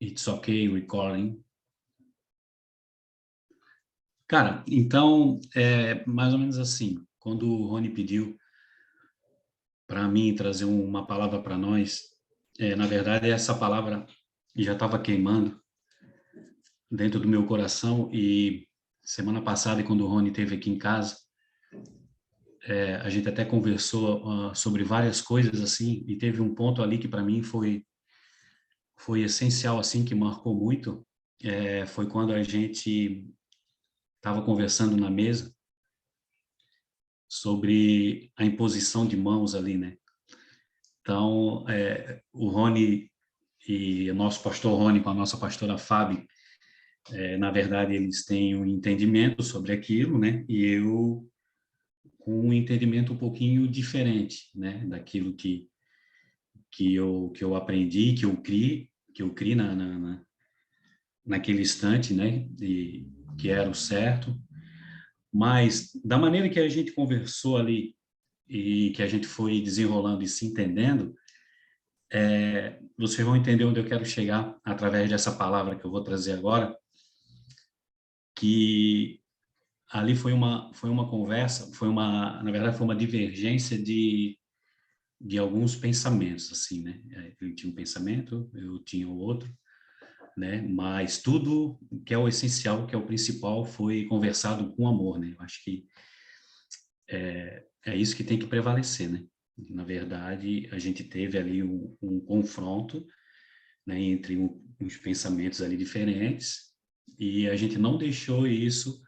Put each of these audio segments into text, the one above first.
It's okay recording. Cara, então, é mais ou menos assim, quando o Rony pediu para mim trazer uma palavra para nós, na verdade, essa palavra já estava queimando dentro do meu coração e semana passada, quando o Rony esteve aqui em casa, a gente até conversou sobre várias coisas, assim, e teve um ponto ali que para mim foi essencial, assim, que marcou muito, foi quando a gente estava conversando na mesa sobre a imposição de mãos ali, né? Então, o Rony e o nosso pastor Rony com a nossa pastora Fábio, na verdade, eles têm um entendimento sobre aquilo, né? E eu com um entendimento um pouquinho diferente, né? Daquilo que eu aprendi, que eu criei naquele instante, né? E que era o certo. Mas da maneira que a gente conversou ali e que a gente foi desenrolando e se entendendo, vocês vão entender onde eu quero chegar através dessa palavra que eu vou trazer agora, que ali foi uma conversa, na verdade, foi uma divergência de alguns pensamentos, assim, né? Ele tinha um pensamento, eu tinha o outro, né? Mas tudo que é o essencial, que é o principal, foi conversado com amor, né? Eu acho que é isso que tem que prevalecer, né? Na verdade, a gente teve ali um confronto, né, entre uns pensamentos ali diferentes, e a gente não deixou isso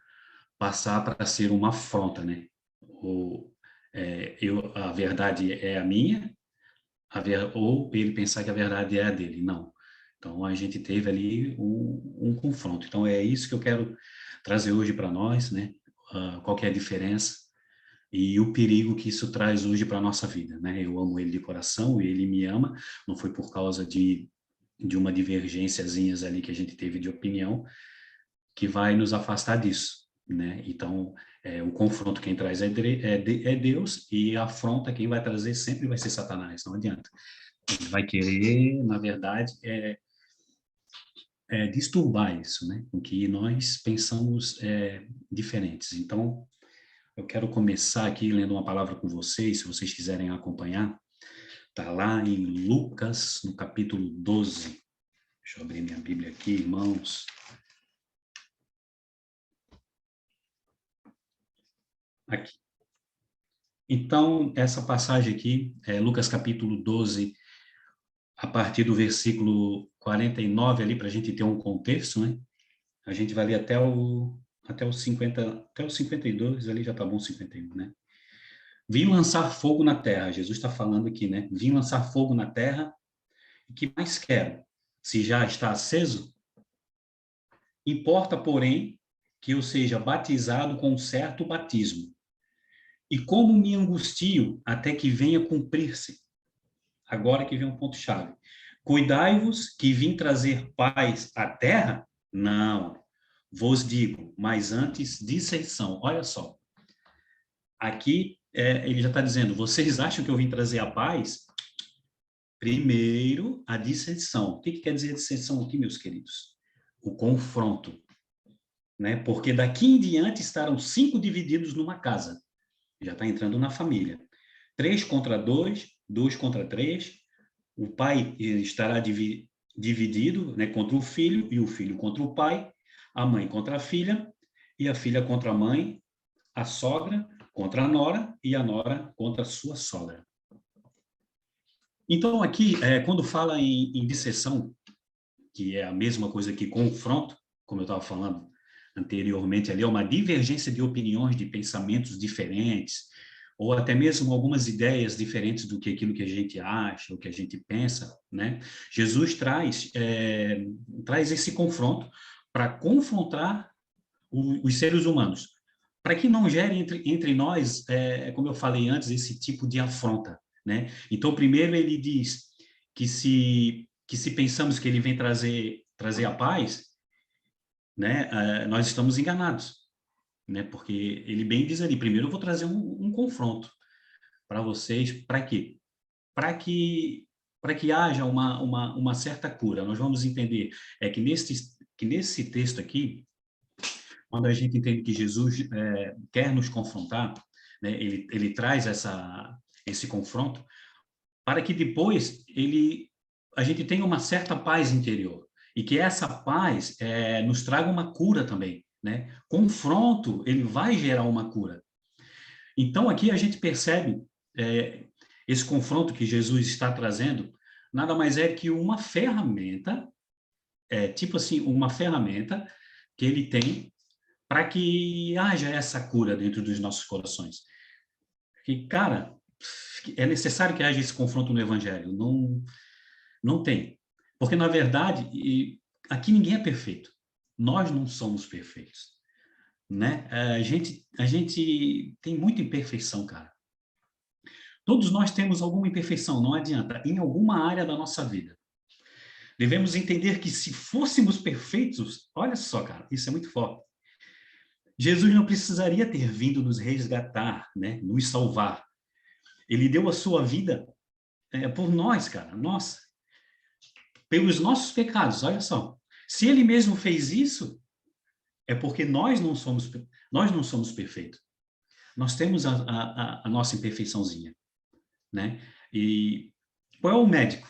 passar para ser uma afronta, né? A verdade é a minha, ou ele pensar que a verdade é a dele. Não. Então, a gente teve ali um confronto. Então, é isso que eu quero trazer hoje para nós, né? Qual que é a diferença e o perigo que isso traz hoje para a nossa vida, né? Eu amo ele de coração e ele me ama, não foi por causa de uma divergênciazinhas ali que a gente teve de opinião que vai nos afastar disso, né? Então, o confronto quem traz é Deus e a afronta quem vai trazer sempre vai ser Satanás, não adianta. Ele vai querer, na verdade, disturbar isso, né? Com que nós pensamos diferentes. Então, eu quero começar aqui lendo uma palavra com vocês, se vocês quiserem acompanhar. Está lá em Lucas, no capítulo 12. Deixa eu abrir minha Bíblia aqui, irmãos. Aqui. Então, essa passagem aqui, Lucas capítulo 12, a partir do versículo 49 ali, para a gente ter um contexto, né? A gente vai ler até o 50, até o 52, ali já está bom 51, né? Vim lançar fogo na terra, Jesus está falando aqui, né? Vim lançar fogo na terra, e que mais quero? Se já está aceso? Importa, porém, que eu seja batizado com um certo batismo. E como me angustio até que venha cumprir-se. Agora que vem um ponto-chave. Cuidai-vos que vim trazer paz à terra? Não. Vos digo, mas antes dissensão. Olha só. Aqui ele já está dizendo, vocês acham que eu vim trazer a paz? Primeiro, a dissensão. O que quer dizer dissensão aqui, meus queridos? O confronto. Né? Porque daqui em diante estarão 5 divididos numa casa. Já está entrando na família. 3 contra 2, 2 contra 3. O pai estará dividido, né, contra o filho, e o filho contra o pai, a mãe contra a filha, e a filha contra a mãe, a sogra contra a nora, e a nora contra a sua sogra. Então, aqui, quando fala em disseção, que é a mesma coisa que confronto, como eu estava falando anteriormente, ali é uma divergência de opiniões, de pensamentos diferentes, ou até mesmo algumas ideias diferentes do que aquilo que a gente acha, o que a gente pensa, né? Jesus traz esse confronto para confrontar os seres humanos, para que não gere entre nós, como eu falei antes, esse tipo de afronta, né? Então, primeiro ele diz que se pensamos que ele vem trazer a paz, né, nós estamos enganados, né? Porque ele bem diz ali, primeiro eu vou trazer um confronto para vocês, para quê? Para que para que haja uma certa cura. Nós vamos entender que nesse texto aqui, quando a gente entende que Jesus quer nos confrontar, né, ele traz esse confronto, para que depois a gente tenha uma certa paz interior, e que essa paz nos traga uma cura também, né? Confronto, ele vai gerar uma cura. Então, aqui a gente percebe esse confronto que Jesus está trazendo, nada mais é que uma ferramenta, tipo assim, uma ferramenta que ele tem para que haja essa cura dentro dos nossos corações. E, cara, é necessário que haja esse confronto no Evangelho. Não tem. Porque, na verdade, aqui ninguém é perfeito. Nós não somos perfeitos, né? A gente tem muita imperfeição, cara. Todos nós temos alguma imperfeição, não adianta, em alguma área da nossa vida. Devemos entender que se fôssemos perfeitos, olha só, cara, isso é muito forte. Jesus não precisaria ter vindo nos resgatar, né? Nos salvar. Ele deu a sua vida por nós, cara. Nossa, pelos nossos pecados, olha só. Se ele mesmo fez isso, é porque nós não somos perfeitos. Nós temos a nossa imperfeiçãozinha, né? E qual é o médico?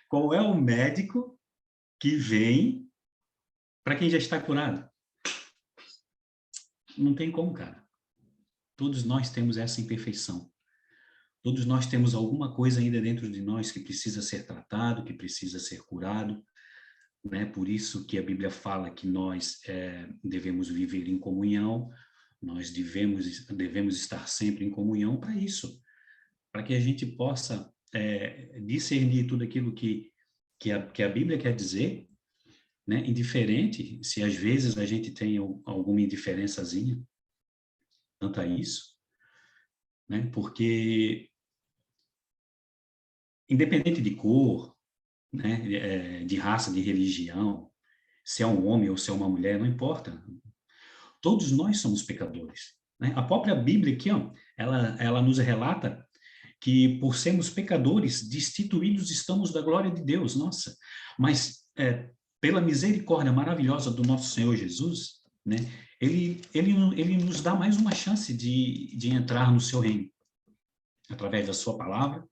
Qual é o médico que vem para quem já está curado? Não tem como, cara. Todos nós temos essa imperfeição. Todos nós temos alguma coisa ainda dentro de nós que precisa ser tratado, que precisa ser curado, né? Por isso que a Bíblia fala que nós devemos viver em comunhão, nós devemos estar sempre em comunhão para isso, para que a gente possa discernir tudo aquilo que a Bíblia quer dizer, né? Indiferente se às vezes a gente tem alguma indiferençazinha quanto a isso, né? Porque independente de cor, né? De raça, de religião, se é um homem ou se é uma mulher, não importa. Todos nós somos pecadores, né? A própria Bíblia aqui, ó, ela nos relata que por sermos pecadores, destituídos estamos da glória de Deus, nossa. Mas pela misericórdia maravilhosa do nosso Senhor Jesus, né? Ele nos dá mais uma chance de entrar no seu reino, através da sua palavra,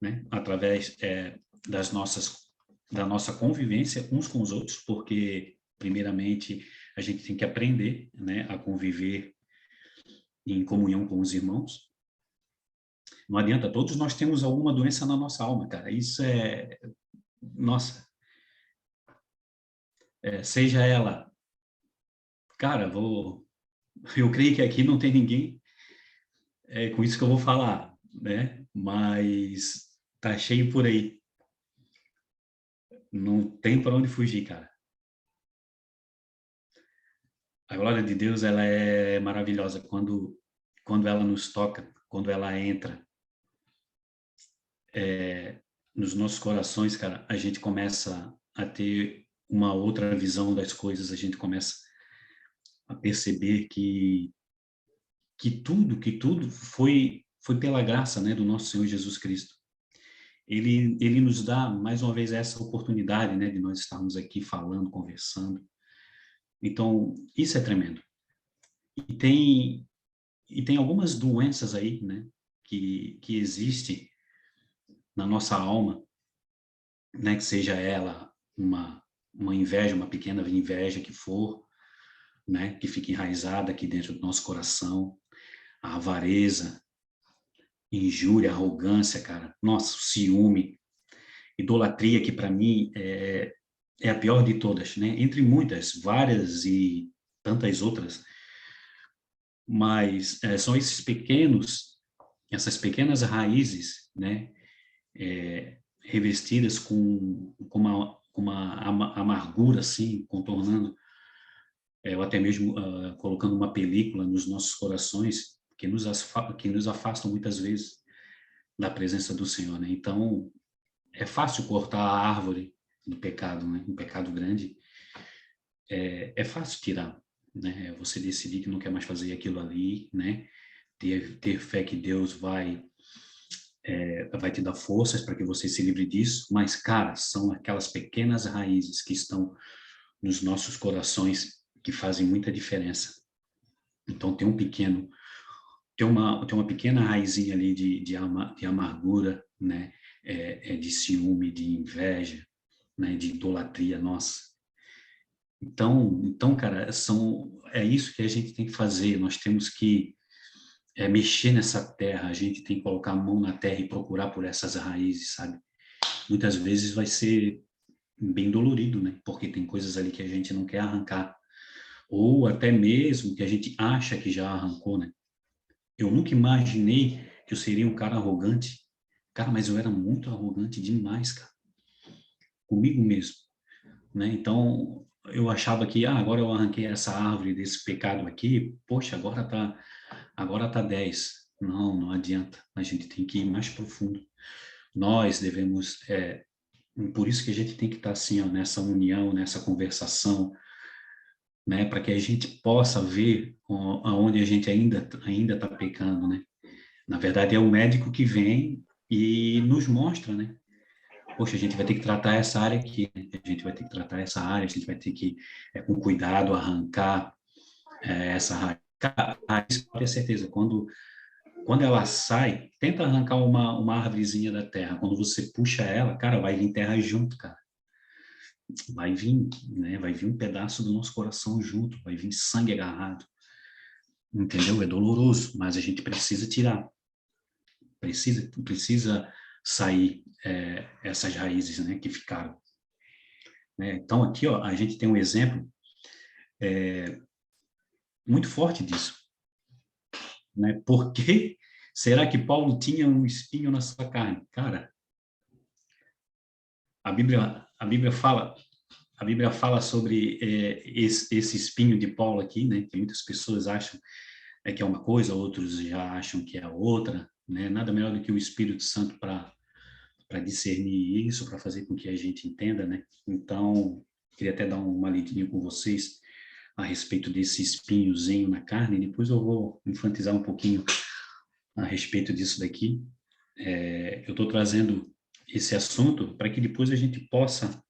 né? Através da nossa convivência uns com os outros, porque, primeiramente, a gente tem que aprender, né, a conviver em comunhão com os irmãos. Não adianta, todos nós temos alguma doença na nossa alma, cara. Isso nossa, seja ela, cara, eu creio que aqui não tem ninguém com isso que eu vou falar, né? Mas tá cheio por aí. Não tem para onde fugir, cara. A glória de Deus, ela é maravilhosa quando ela nos toca, quando ela entra nos nossos corações, cara, a gente começa a ter uma outra visão das coisas, a gente começa a perceber que tudo foi pela graça, né, do nosso Senhor Jesus Cristo. Ele nos dá mais uma vez essa oportunidade, né, de nós estarmos aqui falando, conversando. Então, isso é tremendo. E tem algumas doenças aí, né, que existem na nossa alma, né, que seja ela uma inveja, uma pequena inveja que for, né, que fique enraizada aqui dentro do nosso coração, a avareza, injúria, arrogância, cara, nossa, o ciúme, idolatria, que para mim é a pior de todas, né, entre muitas, várias e tantas outras, mas são essas pequenas raízes, né, revestidas com uma amargura, assim, contornando, ou até mesmo colocando uma película nos nossos corações, que nos afastam muitas vezes da presença do Senhor, né? Então, é fácil cortar a árvore do pecado, né? Um pecado grande, é fácil tirar, né? Você decidir que não quer mais fazer aquilo ali, né? Ter fé que Deus vai vai te dar forças para que você se livre disso, mas, cara, são aquelas pequenas raízes que estão nos nossos corações que fazem muita diferença. Então, tem uma pequena raizinha ali de amargura, né? De ciúme, de inveja, né? De idolatria, nossa. Então, cara, é isso que a gente tem que fazer. Nós temos que mexer nessa terra, a gente tem que colocar a mão na terra e procurar por essas raízes, sabe? Muitas vezes vai ser bem dolorido, né? Porque tem coisas ali que a gente não quer arrancar, ou até mesmo que a gente acha que já arrancou, né? Eu nunca imaginei que eu seria um cara arrogante. Cara, mas eu era muito arrogante demais, cara. Comigo mesmo, né? Então, eu achava que, agora eu arranquei essa árvore desse pecado aqui, poxa, agora tá 10. Não, não adianta. A gente tem que ir mais profundo. Nós devemos, por isso que a gente tem que estar assim, ó, nessa união, nessa conversação, né, para que a gente possa ver aonde a gente ainda está pecando, né? Na verdade, é o médico que vem e nos mostra, né? Poxa, a gente vai ter que tratar essa área aqui, né? A gente vai ter que tratar essa área, a gente vai ter que, com cuidado, arrancar essa raiz. Pode ter certeza, quando ela sai, tenta arrancar uma árvorezinha da terra. Quando você puxa ela, cara, vai vir terra junto, cara. Vai vir, né? Vai vir um pedaço do nosso coração junto, vai vir sangue agarrado. Entendeu? É doloroso, mas a gente precisa tirar. Precisa sair essas raízes, né, que ficaram. Né? Então, aqui, ó, a gente tem um exemplo muito forte disso. Né? Por que será que Paulo tinha um espinho na sua carne? Cara, a Bíblia fala sobre esse espinho de Paulo aqui, né? Que muitas pessoas acham que é uma coisa, outros já acham que é outra, né? Nada melhor do que o Espírito Santo para discernir isso, para fazer com que a gente entenda, né? Então, queria até dar uma lidinha com vocês a respeito desse espinhozinho na carne, depois eu vou enfatizar um pouquinho a respeito disso daqui. Eu estou trazendo esse assunto para que depois a gente possa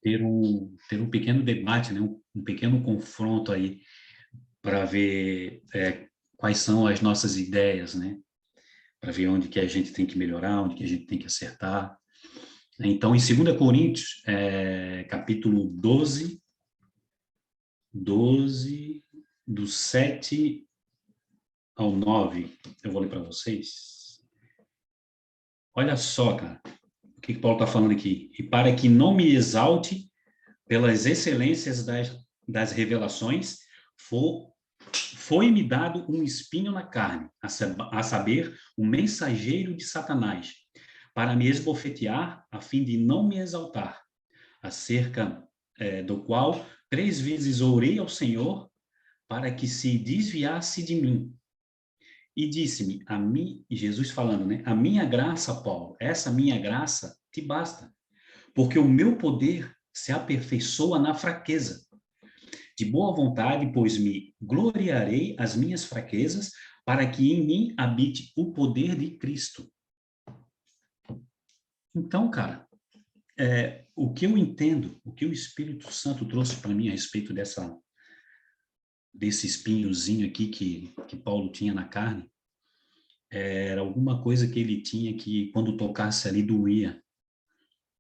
ter um pequeno debate, né? Um pequeno confronto aí, para ver quais são as nossas ideias, né? Para ver onde que a gente tem que melhorar, onde que a gente tem que acertar. Então, em 2 Coríntios, capítulo 12, do 7 ao 9, eu vou ler para vocês. Olha só, cara, o que Paulo está falando aqui. E para que não me exalte pelas excelências das revelações, foi-me dado um espinho na carne, a saber, um mensageiro de Satanás, para me esbofetear, a fim de não me exaltar, acerca do qual 3 vezes orei ao Senhor para que se desviasse de mim. E disse-me, Jesus falando, né? A minha graça, Paulo, essa minha graça te basta, porque o meu poder se aperfeiçoa na fraqueza. De boa vontade, pois me gloriarei as minhas fraquezas, para que em mim habite o poder de Cristo. Então, cara, o que eu entendo, o que o Espírito Santo trouxe para mim a respeito desse espinhozinho aqui que Paulo tinha na carne, era alguma coisa que ele tinha que, quando tocasse ali, doía,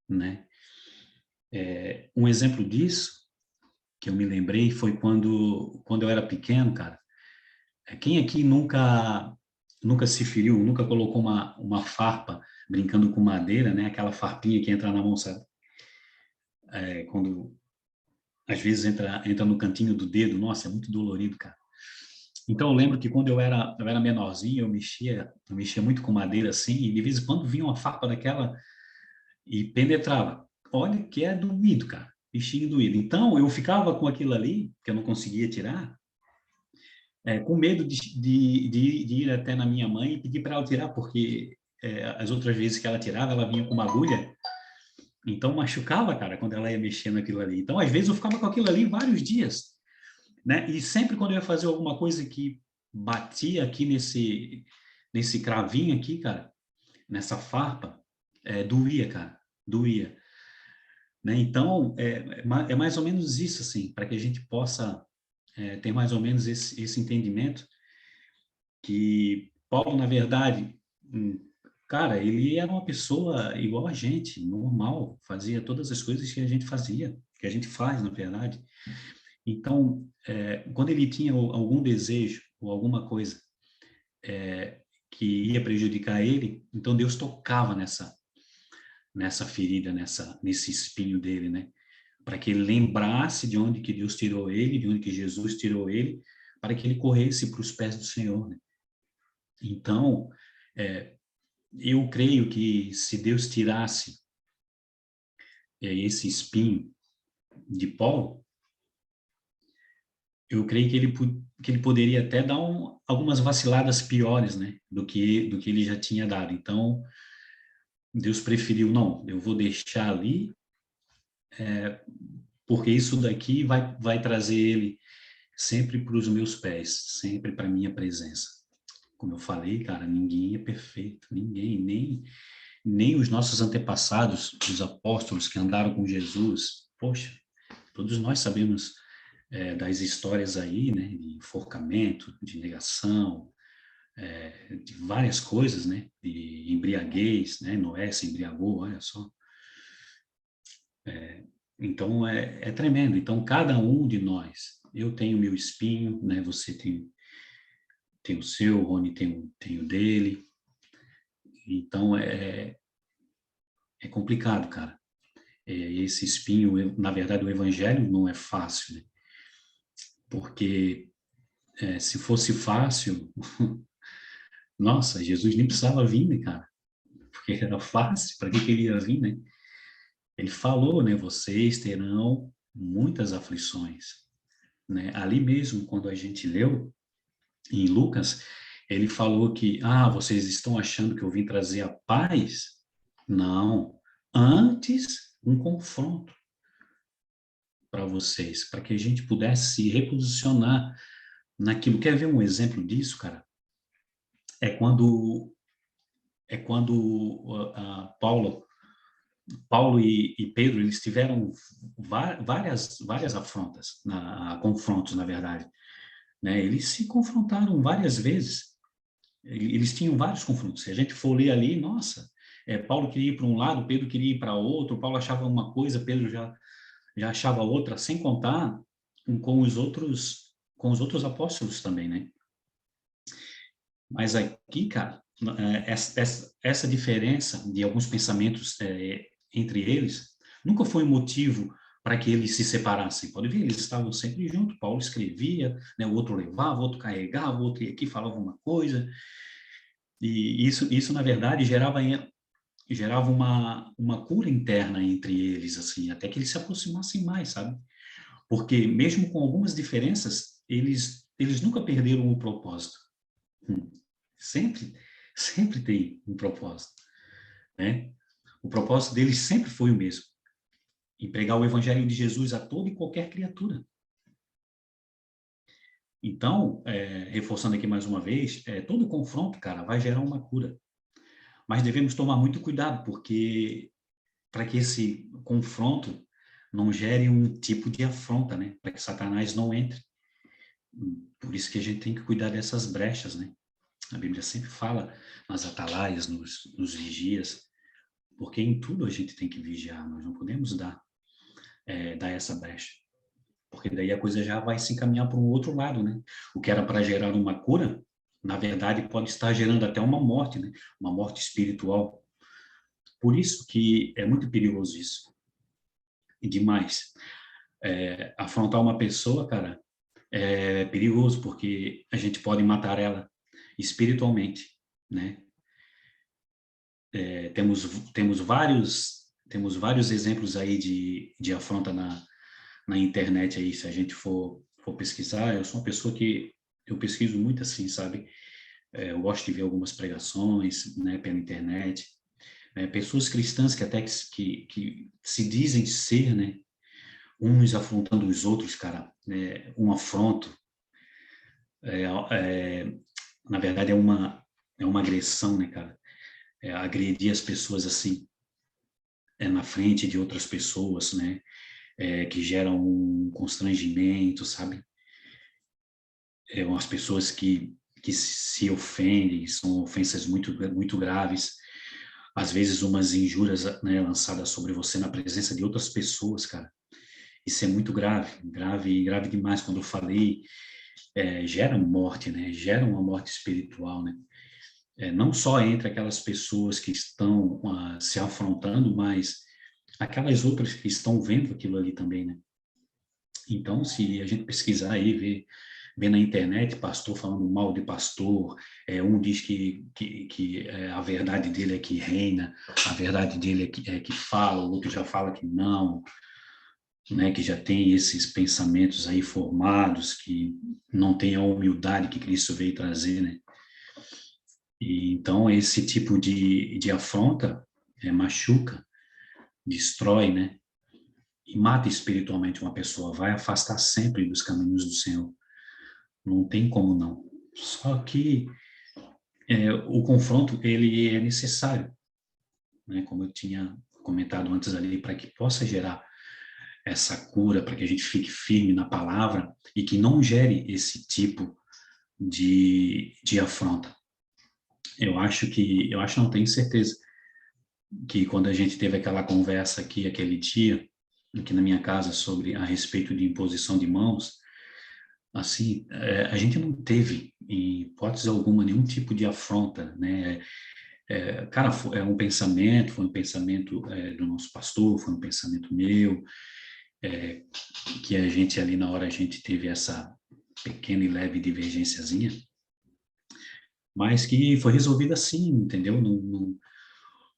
né? Um exemplo disso, que eu me lembrei, foi quando eu era pequeno, cara. Quem aqui nunca se feriu, nunca colocou uma farpa brincando com madeira, né? Aquela farpinha que entra na mão, sabe? Quando às vezes entra no cantinho do dedo, nossa, é muito dolorido, cara. Então eu lembro que quando eu era menorzinho, eu mexia muito com madeira assim, e de vez em quando vinha uma farpa daquela e penetrava. Olha que é doído, cara, bichinho doído. Então eu ficava com aquilo ali, que eu não conseguia tirar, com medo de ir até na minha mãe e pedir para ela tirar, porque as outras vezes que ela tirava, ela vinha com uma agulha, então machucava, cara, quando ela ia mexer naquilo ali. Então, às vezes, eu ficava com aquilo ali vários dias, né? E sempre quando eu ia fazer alguma coisa que batia aqui nesse cravinho aqui, cara, nessa farpa, doía, cara, doía. Né? Então, é mais ou menos isso, assim, para que a gente possa ter mais ou menos esse entendimento que Paulo, na verdade, cara, ele era uma pessoa igual a gente, normal, fazia todas as coisas que a gente fazia, que a gente faz, na verdade. Então, quando ele tinha algum desejo ou alguma coisa que ia prejudicar ele, então Deus tocava nessa ferida, nesse espinho dele, né? Para que ele lembrasse de onde que Deus tirou ele, de onde que Jesus tirou ele, para que ele corresse para os pés do Senhor, né? Então, eu creio que se Deus tirasse esse espinho de Paulo, eu creio que ele poderia até dar algumas vaciladas piores, né, do que ele já tinha dado. Então, Deus preferiu, não, eu vou deixar ali, porque isso daqui vai trazer ele sempre para os meus pés, sempre para a minha presença. Como eu falei, cara, ninguém é perfeito, ninguém, nem os nossos antepassados, os apóstolos que andaram com Jesus. Poxa, todos nós sabemos das histórias aí, né, de enforcamento, de negação, de várias coisas, né, de embriaguez, né, Noé se embriagou, olha só. Então, é tremendo. Então, cada um de nós, eu tenho meu espinho, né, você tem o seu, o Rony tem o dele. Então, é complicado, cara. Esse espinho, na verdade, o evangelho não é fácil, né? Porque se fosse fácil, nossa, Jesus nem precisava vir, né, cara? Porque era fácil, para que ele ia vir, né? Ele falou, né, vocês terão muitas aflições, né? Ali mesmo, quando a gente leu em Lucas, ele falou que, vocês estão achando que eu vim trazer a paz? Não, antes um confronto para vocês, para que a gente pudesse se reposicionar naquilo. Quer ver um exemplo disso, cara? É quando Paulo e Pedro, eles tiveram várias afrontas, confrontos, na verdade, né? Eles se confrontaram várias vezes. Eles tinham vários confrontos. Se a gente for ler ali, nossa, Paulo queria ir para um lado, Pedro queria ir para outro, Paulo achava uma coisa, Pedro já achava outra, sem contar com os outros apóstolos também, né? Mas aqui, cara, essa diferença de alguns pensamentos entre eles nunca foi um motivo para que eles se separassem. Pode ver, eles estavam sempre juntos. Paulo escrevia, né, o outro levava, o outro carregava, o outro ia aqui falava uma coisa. E isso na verdade, gerava uma cura interna entre eles, assim, até que eles se aproximassem mais, sabe? Porque mesmo com algumas diferenças, eles nunca perderam o propósito. Sempre, sempre tem um propósito, né? O propósito deles sempre foi o mesmo, em pregar o evangelho de Jesus a toda e qualquer criatura. Então, reforçando aqui mais uma vez, todo confronto, cara, vai gerar uma cura. Mas devemos tomar muito cuidado, porque para que esse confronto não gere um tipo de afronta, né? Para que Satanás não entre. Por isso que a gente tem que cuidar dessas brechas, né? A Bíblia sempre fala nas atalaias, nos vigias, porque em tudo a gente tem que vigiar, nós não podemos dar essa brecha, porque daí a coisa já vai se encaminhar para um outro lado, né? O que era para gerar uma cura, na verdade pode estar gerando até uma morte, né? Uma morte espiritual. Por isso que é muito perigoso isso. E demais. Afrontar uma pessoa, cara, é perigoso, porque a gente pode matar ela espiritualmente, né? Temos vários exemplos aí de afronta na internet aí, se a gente for pesquisar. Eu sou uma pessoa que eu pesquiso muito assim, sabe? Eu gosto de ver algumas pregações, né, pela internet. Pessoas cristãs que até que se dizem ser, né? Uns afrontando os outros, cara, um afronto. Na verdade, é uma agressão, né, cara? agredir as pessoas assim, na frente de outras pessoas, né? Que geram um constrangimento, sabe? Umas pessoas que se ofendem, são ofensas muito graves, às vezes umas injúrias, né, lançadas sobre você na presença de outras pessoas, cara. Isso é muito grave demais. Quando eu falei, gera morte, né? Gera uma morte espiritual, né? Não só entre aquelas pessoas que estão se afrontando, mas aquelas outras que estão vendo aquilo ali também, né? Então, se a gente pesquisar aí, ver na internet pastor falando mal de pastor, um diz que a verdade dele é que reina, a verdade dele é que fala, o outro já fala que não, né, que já tem esses pensamentos aí formados, que não tem a humildade que Cristo veio trazer, né? E, então, esse tipo de afronta machuca, destrói, né? E mata espiritualmente uma pessoa, vai afastar sempre dos caminhos do Senhor. Não tem como não. Só que o confronto, ele é necessário, né? Como eu tinha comentado antes ali, para que possa gerar essa cura, para que a gente fique firme na palavra e que não gere esse tipo de afronta. Não tenho certeza, que quando a gente teve aquela conversa aqui, aquele dia, aqui na minha casa, sobre a respeito de imposição de mãos, assim, a gente não teve, em hipótese alguma, nenhum tipo de afronta, né? Cara, foi um pensamento do nosso pastor, foi um pensamento meu, que a gente ali na hora a gente teve essa pequena e leve divergênciazinha, mas que foi resolvida assim, entendeu?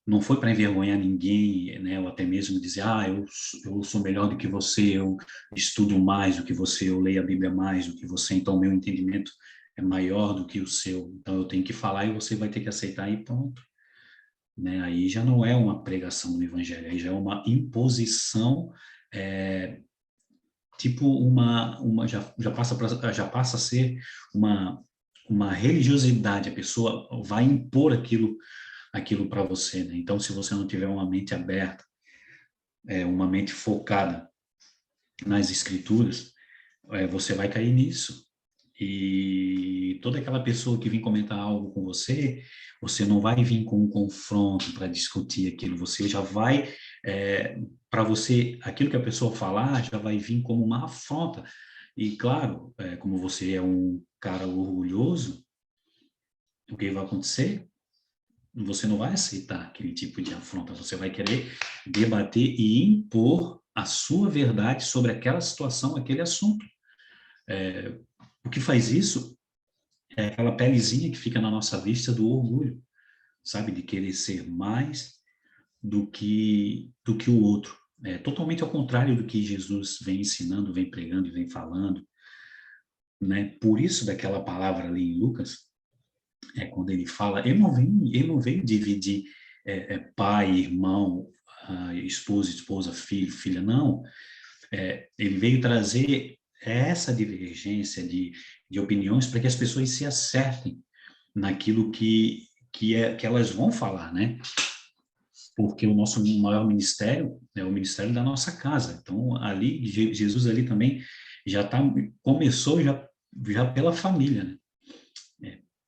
Não foi para envergonhar ninguém, né? Ou até mesmo dizer, eu sou melhor do que você, eu estudo mais do que você, eu leio a Bíblia mais do que você, então meu entendimento é maior do que o seu, então eu tenho que falar e você vai ter que aceitar e pronto, né? Aí já não é uma pregação do Evangelho, aí já é uma imposição, é, tipo já passa a ser uma religiosidade, a pessoa vai impor aquilo para você, né? Então, se você não tiver uma mente aberta, uma mente focada nas escrituras, você vai cair nisso. E toda aquela pessoa que vem comentar algo com você, você não vai vir com um confronto para discutir aquilo, você já vai, para você, aquilo que a pessoa falar já vai vir como uma afronta. E claro, como você é um cara orgulhoso, o que vai acontecer? Você não vai aceitar aquele tipo de afronta, você vai querer debater e impor a sua verdade sobre aquela situação, aquele assunto. O que faz isso é aquela pelezinha que fica na nossa vista do orgulho, sabe? De querer ser mais do que o outro. É totalmente ao contrário do que Jesus vem ensinando, vem pregando e vem falando, né? Por isso daquela palavra ali em Lucas, quando ele fala, ele não veio dividir pai, irmão, esposa, filho, filha, não. Ele veio trazer essa divergência de opiniões para que as pessoas se acertem naquilo que elas vão falar, né? Porque o nosso maior ministério é o ministério da nossa casa. Então, ali, Jesus ali também começou já pela família, né?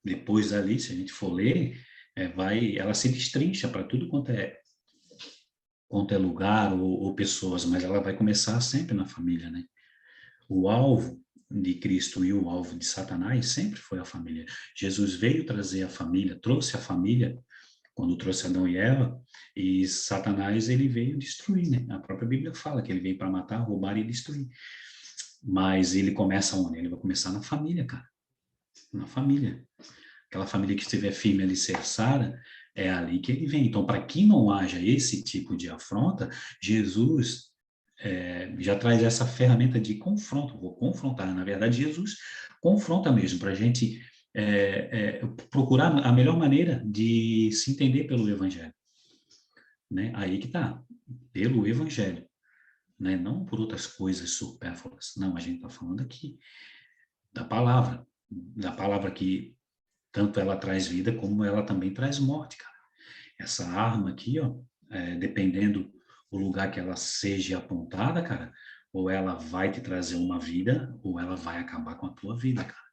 Depois dali, se a gente for ler, ela se destrincha para tudo quanto é lugar ou pessoas, mas ela vai começar sempre na família, né? O alvo de Cristo e o alvo de Satanás sempre foi a família. Jesus veio trazer a família, trouxe a família quando trouxe Adão e Eva, e Satanás ele veio destruir, né? A própria Bíblia fala que ele veio para matar, roubar e destruir. Mas ele começa onde? Ele vai começar na família, cara. Na família. Aquela família que estiver firme alicerçada, é ali que ele vem. Então, para que não haja esse tipo de afronta, Jesus já traz essa ferramenta de confronto. Vou confrontar. Na verdade, Jesus confronta mesmo, para a gente procurar a melhor maneira de se entender pelo Evangelho. Né? Aí que está, pelo Evangelho. Né? Não por outras coisas supérfluas. Não, a gente está falando aqui da palavra que tanto ela traz vida como ela também traz morte, cara. essa arma aqui, ó, dependendo o lugar que ela seja apontada, cara, ou ela vai te trazer uma vida, ou ela vai acabar com a tua vida, cara.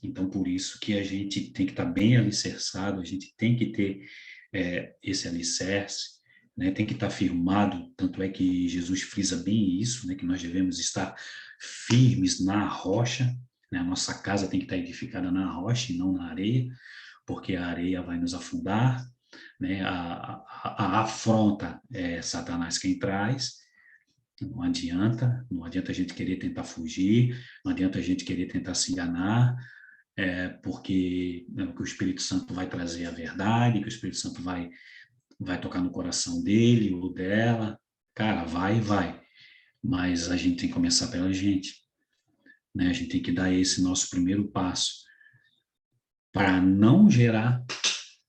Então, por isso que a gente tem que estar bem alicerçado, a gente tem que ter esse alicerce, né? Tem que estar firmado, tanto é que Jesus frisa bem isso, né? Que nós devemos estar firmes na rocha, né? A nossa casa tem que estar edificada na rocha e não na areia, porque a areia vai nos afundar, né? A afronta é Satanás quem traz, não adianta a gente querer tentar fugir, não adianta a gente querer tentar se enganar, porque né, que o Espírito Santo vai trazer a verdade, que o Espírito Santo vai tocar no coração dele ou dela, cara, vai, mas a gente tem que começar pela gente, né? A gente tem que dar esse nosso primeiro passo para não gerar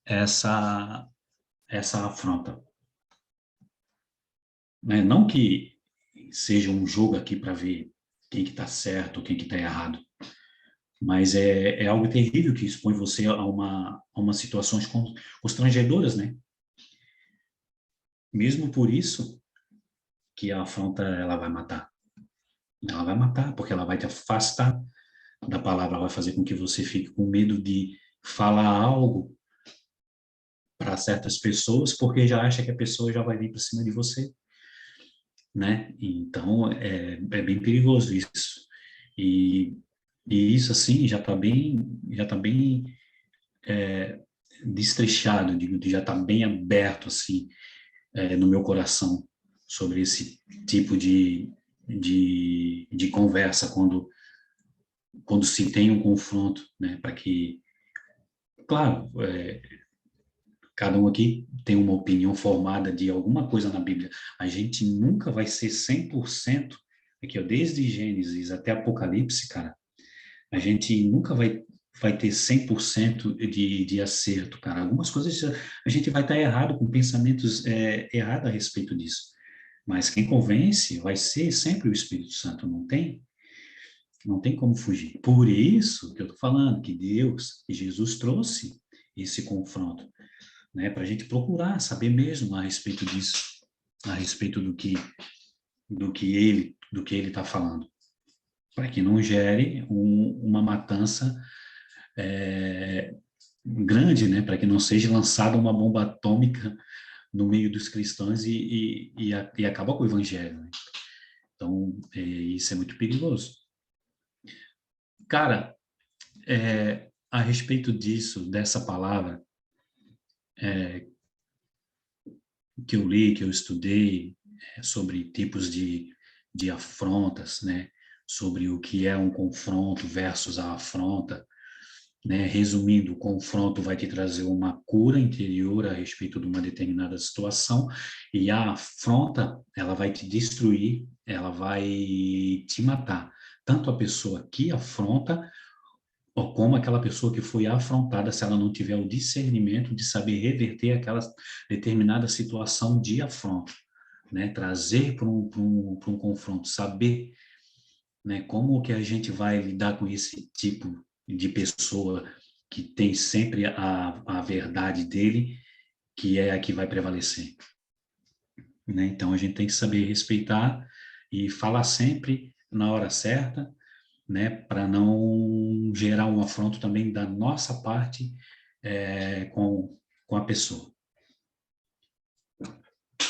essa afronta, né? Não que seja um jogo aqui para ver quem que está certo ou quem que está errado, mas é algo terrível que expõe você a uma situações constrangedoras, né? Mesmo por isso que a afronta ela vai matar. Ela vai matar, porque ela vai te afastar da palavra, vai fazer com que você fique com medo de falar algo para certas pessoas, porque já acha que a pessoa já vai vir para cima de você, né? Então, é bem perigoso isso. E, e isso, assim, já tá bem destrechado, digo, já está bem aberto, assim, no meu coração sobre esse tipo de conversa quando se tem um confronto, né? Para que, claro, cada um aqui tem uma opinião formada de alguma coisa na Bíblia. A gente nunca vai ser 100%, aqui, ó, desde Gênesis até Apocalipse, cara, a gente nunca vai ter 100% de acerto, cara. Algumas coisas a gente vai estar errado, com pensamentos errados a respeito disso. Mas quem convence vai ser sempre o Espírito Santo, não tem como fugir. Por isso que eu estou falando que Deus e Jesus trouxe esse confronto, né, para a gente procurar saber mesmo a respeito disso, a respeito do que ele está falando, para que não gere uma matança grande, né, para que não seja lançada uma bomba atômica no meio dos cristãos e acaba com o evangelho, né? Então, isso é muito perigoso. Cara, a respeito disso, dessa palavra que eu li, que eu estudei, sobre tipos de afrontas, né? Sobre o que é um confronto versus a afronta, né? Resumindo, o confronto vai te trazer uma cura interior a respeito de uma determinada situação e a afronta, ela vai te destruir, ela vai te matar. Tanto a pessoa que afronta, ou como aquela pessoa que foi afrontada, se ela não tiver o discernimento de saber reverter aquela determinada situação de afronta, né? Trazer para um confronto, saber, né, como que a gente vai lidar com esse tipo de pessoa que tem sempre a verdade dele, que é a que vai prevalecer, né? Então a gente tem que saber respeitar e falar sempre na hora certa, né, para não gerar um afronto também da nossa parte com a pessoa.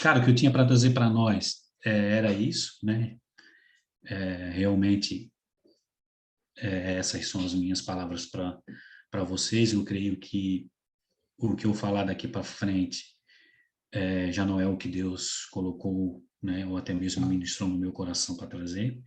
Cara, o que eu tinha para trazer para nós era isso, né? Realmente, essas são as minhas palavras para vocês. Eu creio que o que eu falar daqui para frente já não é o que Deus colocou, né, ou até mesmo ministrou no meu coração para trazer.